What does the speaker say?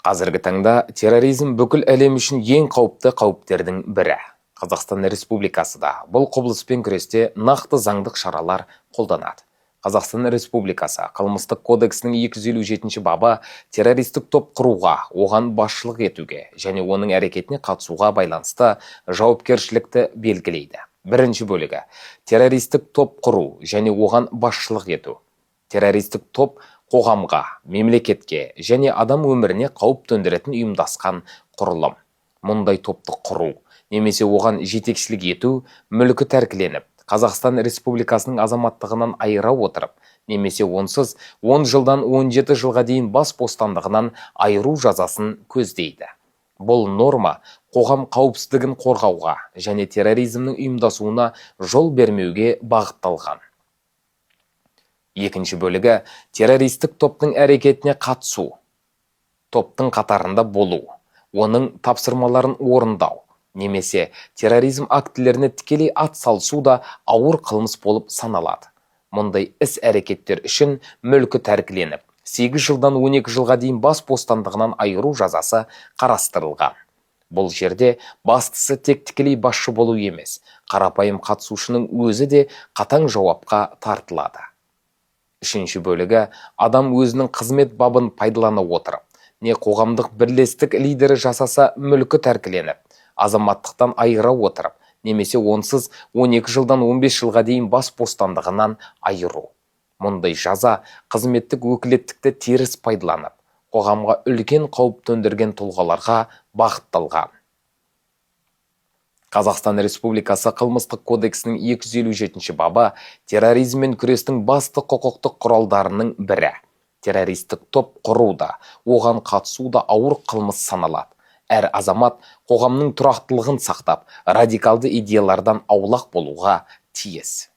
Қазіргі таңда терроризм бүкіл әлем үшін ең қауіпті қауіптердің бірі. Қазақстан Республикасы да бұл құбылыспен күресте нақты заңдық шаралар қолданады. Қазақстан Республикасы қылмыстық кодексінің 257 бабы террористік топ құруға, оған басшылық етуге және оның әрекетіне қатысуға байланысты жауапкершілікті белгілейді. Бірінші бөлігі террористік топ құру және оған басшылық ету. Террористік топ қоғамға, мемлекетке және адам өміріне қауіп төндіретін ұйымдасқан құрылым. Мұндай топты құру немесе оған жетекшілік ету мүлкі тәркіленіп, Қазақстан Республикасының азаматтығынан айыра отырып, немесе онсыз 10 жылдан 17 жылға дейін бас бостандығынан айыру жазасын көздейді. Бұл норма қоғам қауіпсіздігін қорғауға және терроризмнің ұйымдасуына жол бермеуге бағытталған. Екінші бөлігі террористік топтың әрекетіне қатысу, топтың қатарында болу, оның тапсырмаларын орындау, немесе терроризм актілеріне тікелей атсалысу да ауыр қылмыс болып саналады. Мұндай іс-әрекеттер үшін мүлкі тәркіленіп, 8 жылдан 12 жылға дейін бас бостандығынан айыру жазасы қарастырылған. Бұл жерде бастысы тек тікелей басшы болу емес, қарапайым қатысушының өзі де қатаң жауапқа тартылады. Үшінші бөлігі адам өзінің қызмет бабын пайдалана отырып, не қоғамдық бірлестік лидері жасаса мүлкі тәркіленіп, азаматтықтан айыра отырып, немесе онсыз 12 жылдан 15 жылға дейін бас бостандығынан айыру. Мұндай жаза қызметтік өкілеттікті теріс пайдаланып, қоғамға үлкен қауіп төндірген тұлғаларға бағытталған. Қазақстан Республикасы қылмыстық кодексінің 257 бабы терроризммен күрестің басты құқықтық құралдарының бірі. Террористік топ құру да, оған қатысу да ауыр қылмыс саналады. Әр азамат қоғамның тұрақтылығын сақтап, радикалды идеялардан аулақ болуға тиіс.